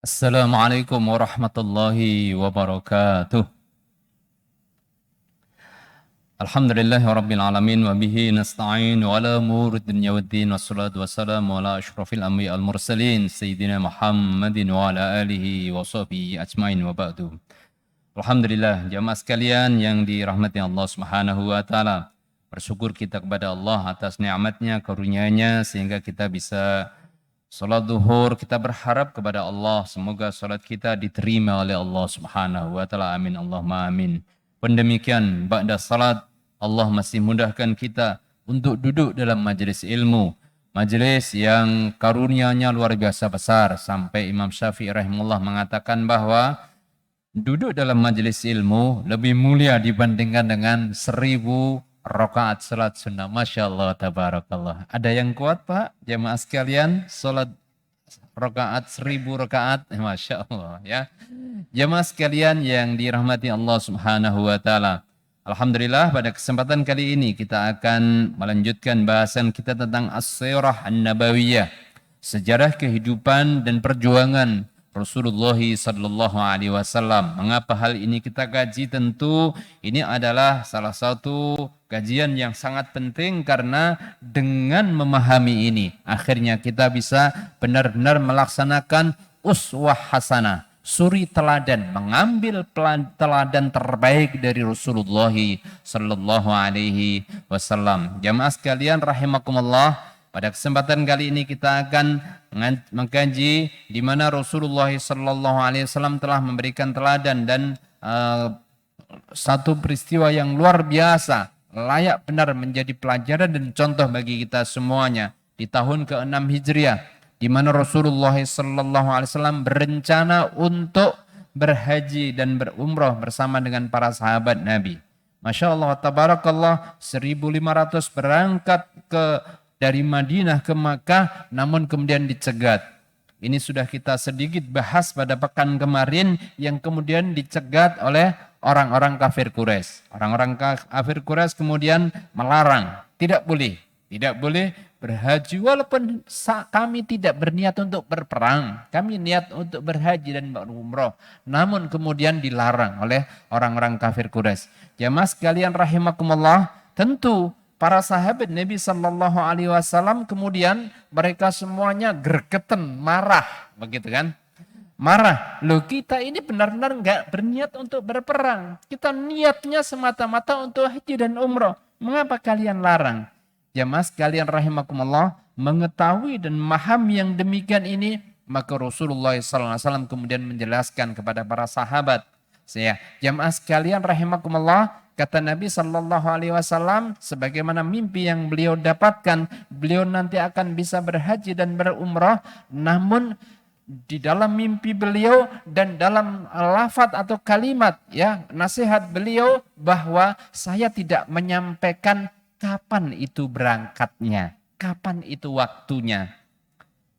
Assalamualaikum warahmatullahi wabarakatuh. Alhamdulillahi rabbil alamin wa bihi nasta'in wa ala umuri dunya waddin wassalatu wassalamu ala asyrafil anbiya al mursalin sayyidina Muhammadin wa ala alihi wa sahbihi ajmain wa ba'du. Alhamdulillah jamaah sekalian yang dirahmati Allah Subhanahu wa taala. Bersyukur kita kepada Allah atas nikmatnya, karunia-Nya sehingga kita bisa salat duhur. Kita berharap kepada Allah semoga salat kita diterima oleh Allah Subhanahu wa taala. Amin Allahumma amin. Pun demikian ba'da salat Allah masih mudahkan kita untuk duduk dalam majelis ilmu. Majelis yang karunia-Nya luar biasa besar sampai Imam Syafi'i rahimahullah mengatakan bahwa duduk dalam majelis ilmu lebih mulia dibandingkan dengan 1000 rakaat salat sunnah. Masya Allah, tabarakallah. Ada yang kuat Pak, jemaah sekalian, salat rakaat 1000 rakaat, Masya Allah ya. Jemaah sekalian yang dirahmati Allah Subhanahu wa taala. Alhamdulillah pada kesempatan kali ini kita akan melanjutkan bahasan kita tentang As-Sirah An-Nabawiyah. Sejarah kehidupan dan perjuangan Rasulullah sallallahu alaihi wasallam. Mengapa hal ini kita kaji? Tentu ini adalah salah satu kajian yang sangat penting karena dengan memahami ini akhirnya kita bisa benar-benar melaksanakan uswah hasanah, suri teladan, mengambil teladan terbaik dari Rasulullah sallallahu alaihi wasallam. Jamaah sekalian rahimakumullah, pada kesempatan kali ini kita akan mengkaji di mana Rasulullah sallallahu alaihi wasallam telah memberikan teladan dan satu peristiwa yang luar biasa, layak benar menjadi pelajaran dan contoh bagi kita semuanya di tahun ke-6 Hijriah, di mana Rasulullah sallallahu alaihi wasallam berencana untuk berhaji dan berumrah bersama dengan para sahabat Nabi. Masya Allah, tabarakallah, 1500 berangkat dari Madinah ke Makkah, namun kemudian dicegat. Ini sudah kita sedikit bahas pada pekan kemarin, yang kemudian dicegat oleh orang-orang kafir Quraisy. Orang-orang kafir Quraisy kemudian melarang, tidak boleh berhaji, walaupun kami tidak berniat untuk berperang, kami niat untuk berhaji dan berumrah, namun kemudian dilarang oleh orang-orang kafir Quraisy. Jamaah sekalian rahimakumullah, tentu para sahabat Nabi sallallahu alaihi wasallam kemudian mereka semuanya gergeten, marah, begitu kan? Marah, loh kita ini benar-benar enggak berniat untuk berperang. Kita niatnya semata-mata untuk haji dan umrah. Mengapa kalian larang? Jamaah sekalian rahimakumullah, mengetahui dan memahami yang demikian ini, maka Rasulullah sallallahu alaihi wasallam kemudian menjelaskan kepada para sahabat. Jamaah sekalian rahimakumullah, kata Nabi sallallahu alaihi wasallam, sebagaimana mimpi yang beliau dapatkan, beliau nanti akan bisa berhaji dan berumrah, namun di dalam mimpi beliau dan dalam lafaz atau kalimat ya nasihat beliau bahwa saya tidak menyampaikan kapan itu berangkatnya, kapan itu waktunya.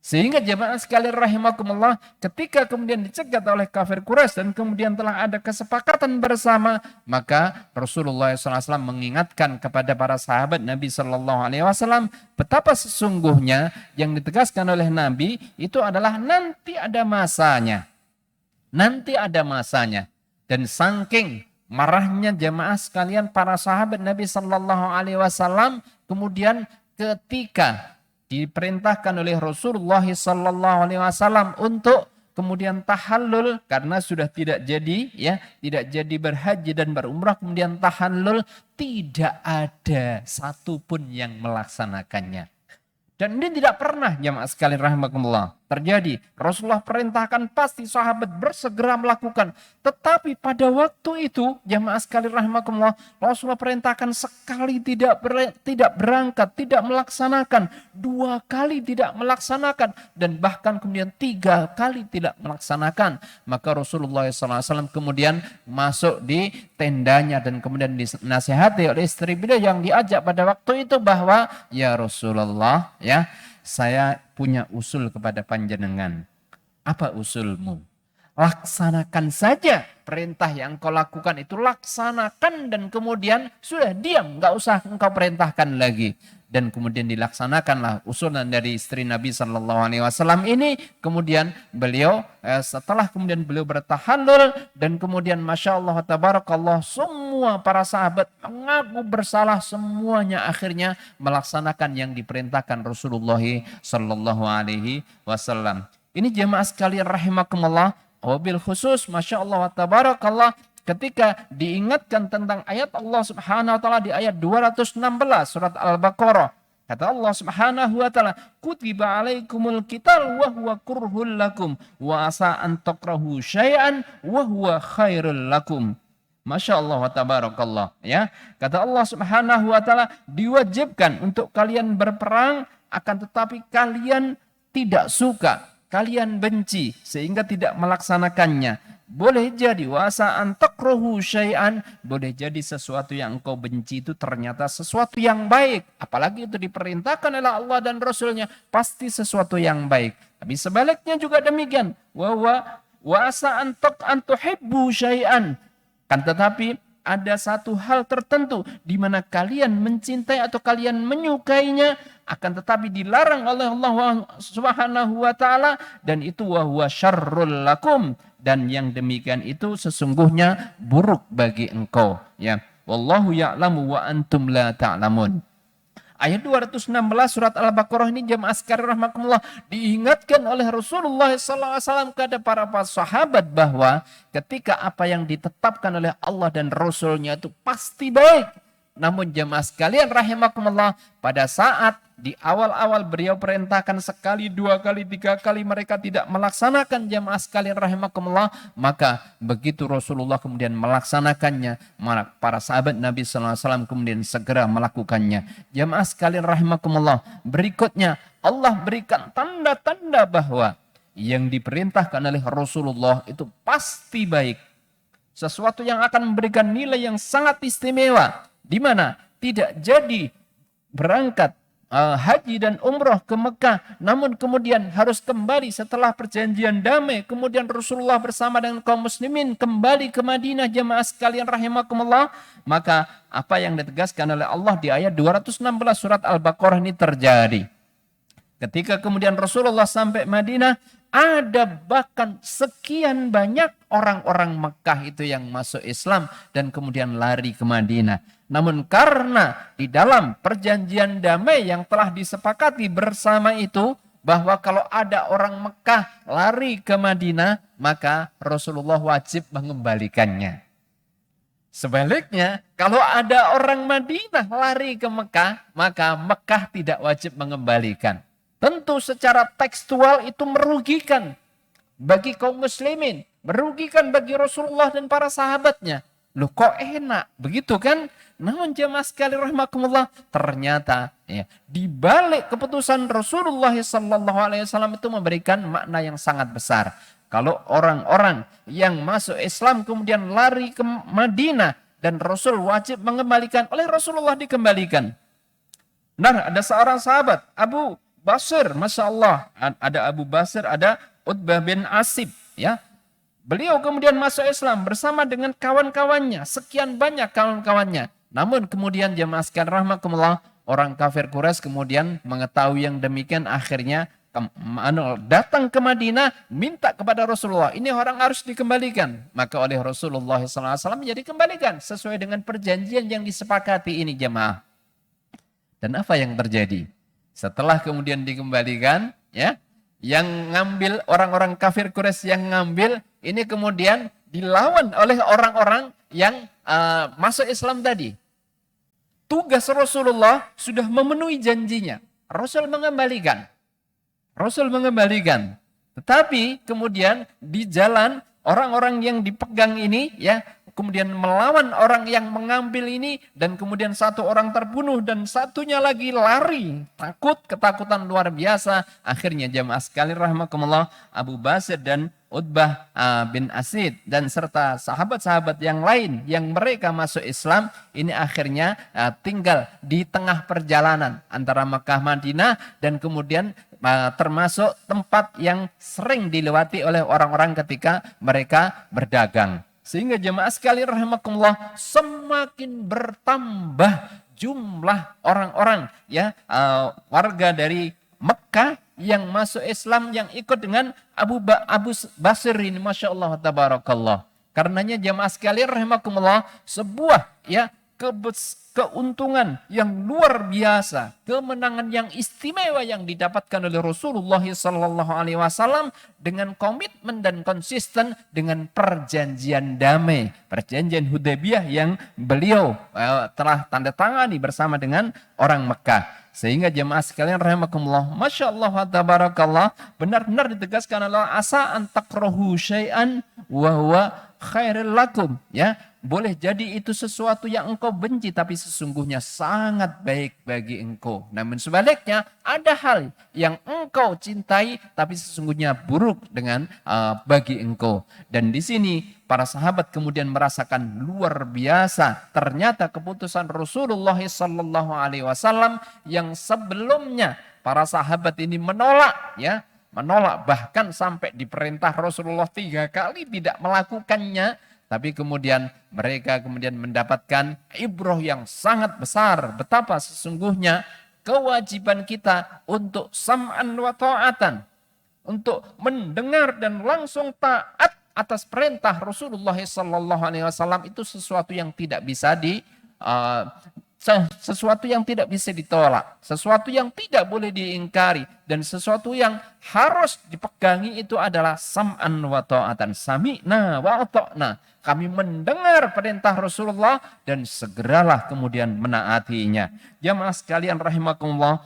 Sehingga jemaah sekalian rahimakumullah, ketika kemudian dicegat oleh kafir Quraisy dan kemudian telah ada kesepakatan bersama, maka Rasulullah SAW mengingatkan kepada para sahabat Nabi SAW betapa sesungguhnya yang ditegaskan oleh Nabi itu adalah nanti ada masanya. Nanti ada masanya. Dan saking marahnya jemaah sekalian para sahabat Nabi SAW, kemudian ketika diperintahkan oleh Rasulullah SAW untuk kemudian tahallul karena sudah tidak jadi berhaji dan berumrah, kemudian tahallul, tidak ada satupun yang melaksanakannya. Dan ini tidak pernah jemaah sekalian rahimakumullah terjadi. Rasulullah perintahkan, pasti sahabat bersegera melakukan. Tetapi pada waktu itu jemaah sekalian rahimakumullah, Rasulullah perintahkan sekali tidak berangkat, tidak melaksanakan, 2 kali tidak melaksanakan, dan bahkan kemudian 3 kali tidak melaksanakan. Maka Rasulullah SAW kemudian masuk di tendanya dan kemudian dinasihati oleh istri beliau yang diajak pada waktu itu bahwa, ya Rasulullah, ya, saya punya usul kepada panjenengan. Apa usulmu? Laksanakan saja perintah yang kau lakukan itu, laksanakan dan kemudian sudah diam, nggak usah engkau perintahkan lagi. dan kemudian dilaksanakanlah usulan dari istri Nabi Shallallahu Alaihi Wasallam ini. Kemudian beliau setelah kemudian beliau bertahallul dan kemudian masya Allah tabarakallah semua para sahabat mengaku bersalah, semuanya akhirnya melaksanakan yang diperintahkan Rasulullah Shallallahu Alaihi Wasallam. Ini jemaah sekalian rahimakumullah, wabil khusus masya Allah tabarakallah ketika diingatkan tentang ayat Allah Subhanahu wa taala di ayat 216 surat Al-Baqarah. Kata Allah Subhanahu wa taala, "Kutiba 'alaikumul qital wa huwa kurhul lakum wa asa an takrahu syai'an wa huwa khairul lakum." Masya Allah wa tabarakallah, ya. Kata Allah Subhanahu wa taala, diwajibkan untuk kalian berperang, akan tetapi kalian tidak suka, kalian benci sehingga tidak melaksanakannya. Boleh jadi wasa antakrohu syai'an, boleh jadi sesuatu yang engkau benci itu ternyata sesuatu yang baik. Apalagi itu diperintahkan oleh Allah dan Rasulnya, pasti sesuatu yang baik. Tapi sebaliknya juga demikian. Wasa antuhibbu syai'an. Kan tetapi ada satu hal tertentu di mana kalian mencintai atau kalian menyukainya, akan tetapi dilarang oleh Allah Subhanahu wa taala, dan itu wa huwa syarrul lakum, dan yang demikian itu sesungguhnya buruk bagi engkau, ya. Wallahu ya'lamu wa antum la ta'lamun. Ayat 216 surat Al-Baqarah ini jemaah sekalian rahimakumullah diingatkan oleh Rasulullah SAW kepada para sahabat bahwa ketika apa yang ditetapkan oleh Allah dan Rasulnya itu pasti baik. Namun jemaah sekalian rahimakumullah, pada saat di awal-awal beliau perintahkan sekali, dua kali, tiga kali mereka tidak melaksanakan jemaah sekalian rahimakumullah, maka begitu Rasulullah kemudian melaksanakannya, para sahabat Nabi SAW kemudian segera melakukannya. Jemaah sekalian rahimakumullah, berikutnya Allah berikan tanda-tanda bahwa yang diperintahkan oleh Rasulullah itu pasti baik. Sesuatu yang akan memberikan nilai yang sangat istimewa, di mana tidak jadi berangkat haji dan umroh ke Mekah, namun kemudian harus kembali setelah perjanjian damai. Kemudian Rasulullah bersama dengan kaum muslimin kembali ke Madinah, jemaah sekalian rahimakumullah. Maka apa yang ditegaskan oleh Allah di ayat 216 surat Al-Baqarah ini terjadi. Ketika kemudian Rasulullah sampai Madinah, ada bahkan sekian banyak orang-orang Mekah itu yang masuk Islam dan kemudian lari ke Madinah. Namun karena di dalam perjanjian damai yang telah disepakati bersama itu, bahwa kalau ada orang Mekah lari ke Madinah, maka Rasulullah wajib mengembalikannya. Sebaliknya, kalau ada orang Madinah lari ke Mekah, maka Mekah tidak wajib mengembalikan. Tentu secara tekstual itu merugikan bagi kaum muslimin, merugikan bagi Rasulullah dan para sahabatnya. Loh kok enak, begitu kan? Namun jemaah sekalian rahimakumullah, ternyata ya, di balik keputusan Rasulullah SAW itu memberikan makna yang sangat besar. Kalau orang-orang yang masuk Islam kemudian lari ke Madinah dan Rasul wajib mengembalikan, oleh Rasulullah dikembalikan. Nah, ada seorang sahabat, Abu Basir, Masya Allah, ada Abu Basir, ada Utbah bin Asib, ya. Beliau kemudian masuk Islam bersama dengan kawan-kawannya, sekian banyak kawan-kawannya. Namun kemudian jemaah sekalian rahimakumullah, orang kafir Quraisy kemudian mengetahui yang demikian, akhirnya datang ke Madinah minta kepada Rasulullah, ini orang harus dikembalikan. Maka oleh Rasulullah SAW menjadi kembalikan sesuai dengan perjanjian yang disepakati ini jemaah. Dan apa yang terjadi? Setelah kemudian dikembalikan, ya, yang ngambil orang-orang kafir Quraisy yang ngambil ini kemudian dilawan oleh orang-orang yang masuk Islam tadi. Tugas Rasulullah sudah memenuhi janjinya. Rasul mengembalikan. Tetapi kemudian di jalan orang-orang yang dipegang ini, ya, kemudian melawan orang yang mengambil ini, dan kemudian satu orang terbunuh dan satunya lagi lari, ketakutan luar biasa. Akhirnya jemaah sekalian rahimakumullah, Abu Basir dan Utbah bin Asid dan serta sahabat-sahabat yang lain yang mereka masuk Islam ini akhirnya tinggal di tengah perjalanan antara Mekah Madinah, dan kemudian termasuk tempat yang sering dilewati oleh orang-orang ketika mereka berdagang. Sehingga jemaah sekalian rahimakumullah, semakin bertambah jumlah orang-orang warga dari Mekah yang masuk Islam yang ikut dengan Abu Basir ini, Masya Allah tabarakallah. Karenanya jamaah sekalian rahimakumullah, sebuah keuntungan yang luar biasa, kemenangan yang istimewa yang didapatkan oleh Rasulullah SAW dengan komitmen dan konsisten dengan perjanjian damai, perjanjian Hudaybiyah yang beliau telah tanda tangani bersama dengan orang Mekah. Sehingga jemaah sekalian rahimakumullah, Masya Allah wa tabarakallah, benar-benar ditegaskan Allah, asa antakrahu syai'an wa huwa khairul lakum. Ya, boleh jadi itu sesuatu yang engkau benci, tapi sesungguhnya sangat baik bagi engkau. Namun sebaliknya, ada hal yang engkau cintai, tapi sesungguhnya buruk dengan bagi engkau. Dan di sini para sahabat kemudian merasakan luar biasa. Ternyata keputusan Rasulullah SAW yang sebelumnya para sahabat ini menolak, bahkan sampai diperintah Rasulullah 3 kali tidak melakukannya. Tapi kemudian mereka mendapatkan ibrah yang sangat besar. Betapa sesungguhnya kewajiban kita untuk sam'an wa ta'atan, untuk mendengar dan langsung taat atas perintah Rasulullah SAW itu sesuatu yang tidak bisa sesuatu yang tidak bisa ditolak, sesuatu yang tidak boleh diingkari, dan sesuatu yang harus dipegangi itu adalah sam'an wa ta'atan. Sami'na wa ata'na. Kami mendengar perintah Rasulullah dan segeralah kemudian menaatinya. Jamaah sekalian rahimakumullah,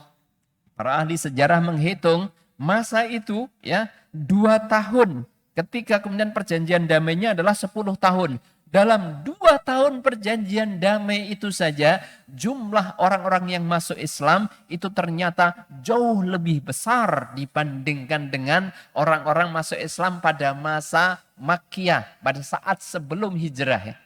para ahli sejarah menghitung masa itu 2 tahun. Ketika kemudian perjanjian damainya adalah 10 tahun. Dalam 2 tahun perjanjian damai itu saja, jumlah orang-orang yang masuk Islam itu ternyata jauh lebih besar dibandingkan dengan orang-orang masuk Islam pada masa Makkiyah, pada saat sebelum hijrah.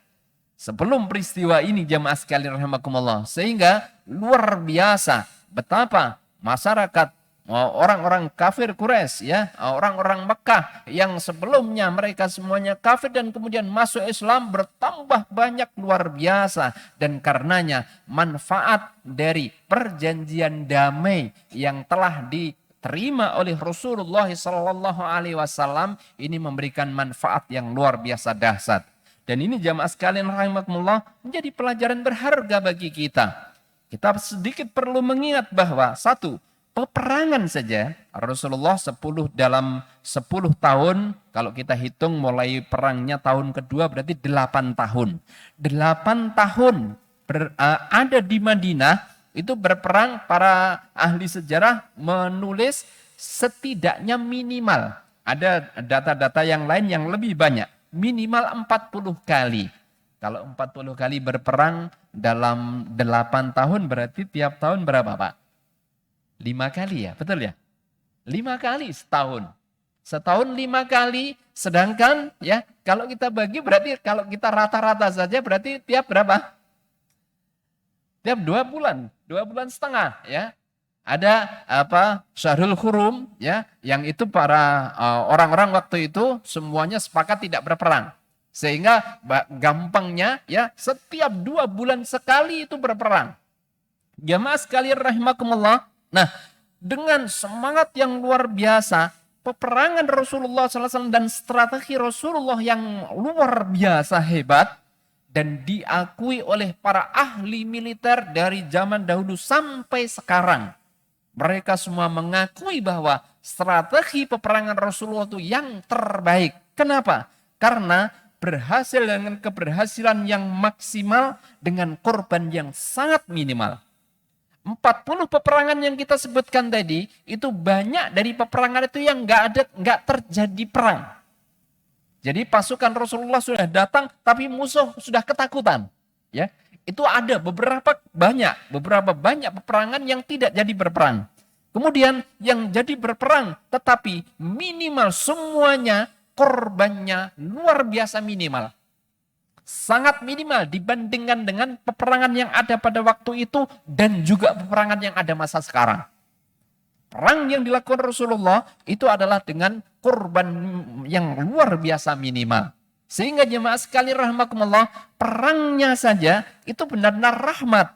Sebelum peristiwa ini jamaah sekalian rahimakumullah. Sehingga luar biasa betapa masyarakat orang-orang kafir Quraisy, orang-orang Mekah yang sebelumnya mereka semuanya kafir dan kemudian masuk Islam bertambah banyak luar biasa. Dan karenanya manfaat dari perjanjian damai yang telah diterima oleh Rasulullah SAW ini memberikan manfaat yang luar biasa dahsyat. Dan ini jamaah sekalian rahimakumullah menjadi pelajaran berharga bagi kita. Kita sedikit perlu mengingat bahwa satu, peperangan saja Rasulullah dalam 10 tahun, kalau kita hitung mulai perangnya tahun kedua berarti 8 tahun. 8 tahun ada di Madinah itu berperang. Para ahli sejarah menulis setidaknya minimal, ada data-data yang lain yang lebih banyak, minimal 40 kali. Kalau 40 kali berperang dalam 8 tahun berarti tiap tahun berapa Pak? 5 kali ya, betul ya? 5 kali setahun. Setahun 5 kali, sedangkan kalau kita bagi berarti kalau kita rata-rata saja berarti tiap berapa? Tiap 2 bulan, 2 bulan setengah ya. Ada Syahrul Hurum yang itu para orang-orang waktu itu semuanya sepakat tidak berperang. Sehingga gampangnya setiap 2 bulan sekali itu berperang. Jamaah sekalian rahimakumullah. Nah, dengan semangat yang luar biasa, peperangan Rasulullah SAW dan strategi Rasulullah yang luar biasa hebat dan diakui oleh para ahli militer dari zaman dahulu sampai sekarang. Mereka semua mengakui bahwa strategi peperangan Rasulullah itu yang terbaik. Kenapa? Karena berhasil dengan keberhasilan yang maksimal dengan korban yang sangat minimal. 40 peperangan yang kita sebutkan tadi, itu banyak dari peperangan itu yang nggak terjadi perang. Jadi pasukan Rasulullah sudah datang, tapi musuh sudah ketakutan. Itu ada beberapa banyak peperangan yang tidak jadi berperang. Kemudian yang jadi berperang, tetapi minimal semuanya korbannya luar biasa minimal. Sangat minimal dibandingkan dengan peperangan yang ada pada waktu itu dan juga peperangan yang ada masa sekarang. Perang yang dilakukan Rasulullah itu adalah dengan korban yang luar biasa minimal. Sehingga jemaah sekalian rahimakumullah, perangnya saja itu benar-benar rahmat.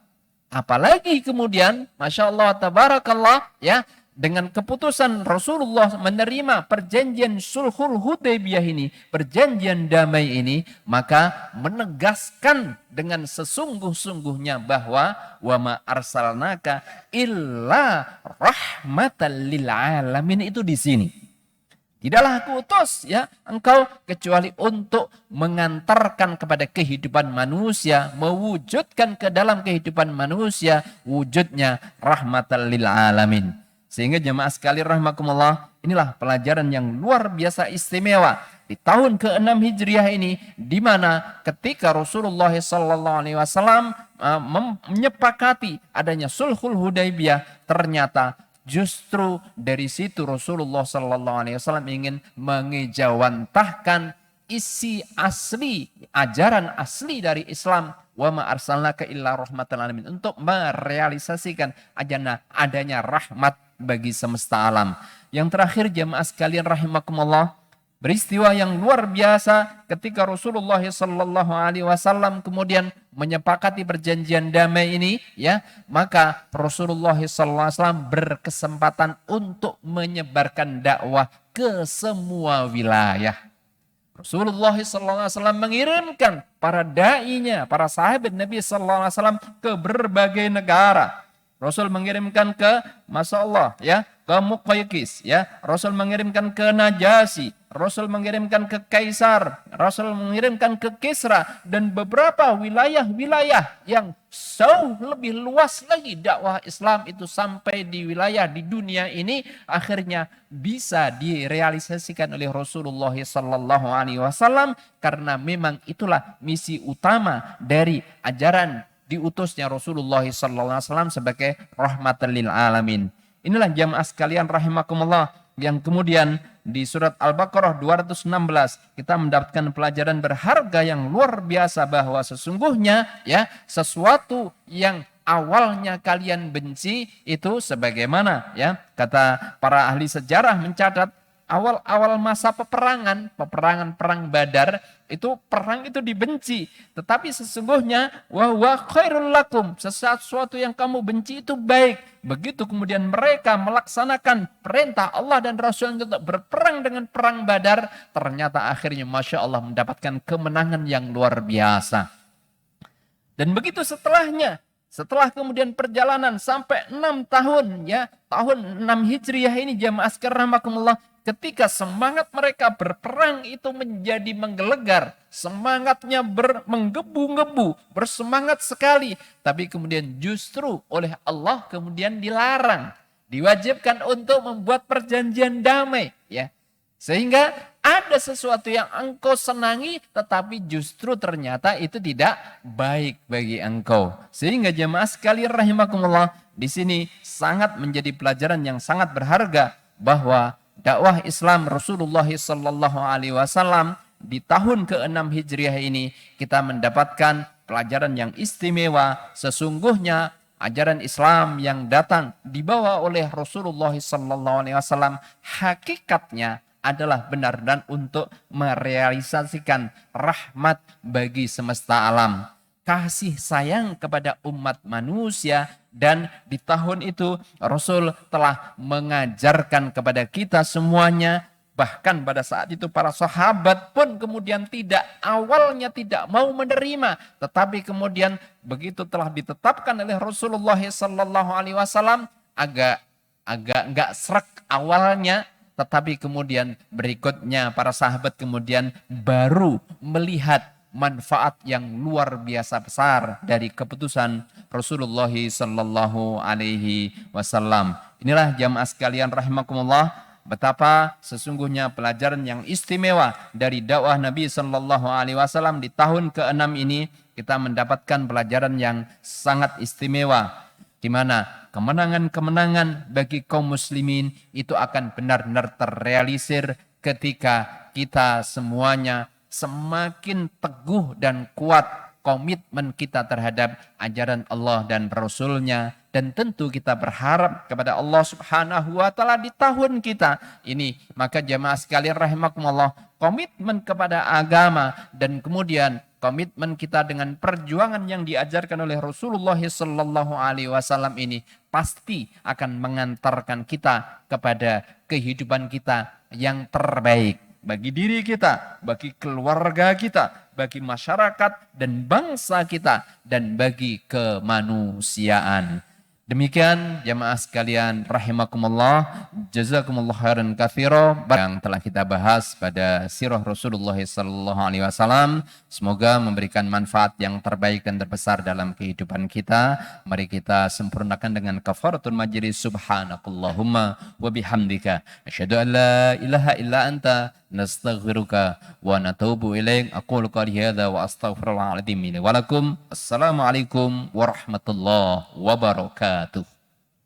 Apalagi kemudian, Masya Allah, Tabarakallah, ya, dengan keputusan Rasulullah menerima perjanjian Sulhul Hudaybiyah ini, perjanjian damai ini, maka menegaskan dengan sesungguh-sungguhnya bahwa wa ma arsalnaka illa rahmatan lil alamin, itu di sini. Tidaklah aku utus ya engkau kecuali untuk mengantarkan kepada kehidupan manusia, mewujudkan ke dalam kehidupan manusia wujudnya rahmatan lil alamin. Sehingga jemaah sekalian rahimakumullah, inilah pelajaran yang luar biasa istimewa di tahun ke-6 Hijriah ini, di mana ketika Rasulullah SAW menyepakati adanya Sulhul Hudaybiyah, ternyata justru dari situ Rasulullah SAW ingin mengejawantahkan isi asli, ajaran asli dari Islam, wa ma arsalnaka illa rahmatan alamin, untuk merealisasikan adanya rahmat bagi semesta alam. Yang terakhir jemaah sekalian rahimakumullah, peristiwa yang luar biasa ketika Rasulullah SAW kemudian menyepakati perjanjian damai ini, ya, maka Rasulullah SAW berkesempatan untuk menyebarkan dakwah ke semua wilayah. Rasulullah SAW mengirimkan para da'inya, para sahabat Nabi SAW ke berbagai negara. Rasul mengirimkan ke, Masya Allah, ya, ke Muqaykis, ya. Rasul mengirimkan ke Najasi, Rasul mengirimkan ke Kaisar, Rasul mengirimkan ke Kisra, dan beberapa wilayah-wilayah yang jauh lebih luas lagi dakwah Islam itu sampai di wilayah di dunia ini, akhirnya bisa direalisasikan oleh Rasulullah SAW, karena memang itulah misi utama dari ajaran diutusnya Rasulullah SAW sebagai rahmatan lil alamin. Inilah jamaah sekalian rahimakumullah, yang kemudian di surat Al-Baqarah 216 kita mendapatkan pelajaran berharga yang luar biasa, bahwa sesungguhnya ya sesuatu yang awalnya kalian benci itu, sebagaimana ya kata para ahli sejarah mencatat, awal-awal masa peperangan perang Badar, itu perang itu dibenci, tetapi sesungguhnya wa khairul lakum, sesuatu yang kamu benci itu baik. Begitu kemudian mereka melaksanakan perintah Allah dan Rasul untuk berperang dengan perang Badar, ternyata akhirnya Masya Allah mendapatkan kemenangan yang luar biasa. Dan begitu setelahnya, setelah kemudian perjalanan sampai 6 tahun, ya, tahun 6 Hijriah ini jamaah sekalian rahimakumullah, ketika semangat mereka berperang itu menjadi menggelegar, semangatnya menggebu-gebu, bersemangat sekali, tapi kemudian justru oleh Allah kemudian dilarang, diwajibkan untuk membuat perjanjian damai, ya. Sehingga ada sesuatu yang engkau senangi, tetapi justru ternyata itu tidak baik bagi engkau. Sehingga jemaah sekalian rahimakumullah, di sini sangat menjadi pelajaran yang sangat berharga, bahwa dakwah Islam Rasulullah SAW di tahun ke-6 Hijriah ini kita mendapatkan pelajaran yang istimewa. Sesungguhnya ajaran Islam yang datang dibawa oleh Rasulullah SAW hakikatnya adalah benar dan untuk merealisasikan rahmat bagi semesta alam, kasih sayang kepada umat manusia. Dan di tahun itu Rasul telah mengajarkan kepada kita semuanya, bahkan pada saat itu para sahabat pun kemudian awalnya tidak mau menerima, tetapi kemudian begitu telah ditetapkan oleh Rasulullah SAW, agak enggak srek awalnya, tetapi kemudian berikutnya para sahabat kemudian baru melihat manfaat yang luar biasa besar dari keputusan Rasulullah sallallahu alaihi wasallam. Inilah jamaah sekalian rahimakumullah, betapa sesungguhnya pelajaran yang istimewa dari dakwah Nabi sallallahu alaihi wasallam di tahun ke-6 ini. Kita mendapatkan pelajaran yang sangat istimewa, di mana kemenangan-kemenangan bagi kaum muslimin itu akan benar-benar terrealisir ketika kita semuanya semakin teguh dan kuat komitmen kita terhadap ajaran Allah dan Rasul-Nya. Dan tentu kita berharap kepada Allah Subhanahu wa Ta'ala di tahun kita ini. Maka jamaah sekalian rahimakumullah, komitmen kepada agama dan kemudian komitmen kita dengan perjuangan yang diajarkan oleh Rasulullah sallallahu alaihi wasallam ini pasti akan mengantarkan kita kepada kehidupan kita yang terbaik bagi diri kita, bagi keluarga kita, bagi masyarakat dan bangsa kita, dan bagi kemanusiaan. Demikian jamaah sekalian rahimakumullah, jazakumullah khairan katsira yang telah kita bahas pada sirah Rasulullah sallallahu alaihi wasallam. Semoga memberikan manfaat yang terbaik dan terbesar dalam kehidupan kita. Mari kita sempurnakan dengan kafaratul majlis. Subhanakallahumma wa bihamdika asyhadu an la ilaha illa anta nastaghfiruka wa natubu ilaik. Aqulu qali hadza wa astaghfirullahal azim li wa lakum. Assalamualaikum warahmatullahi wabarakatuh.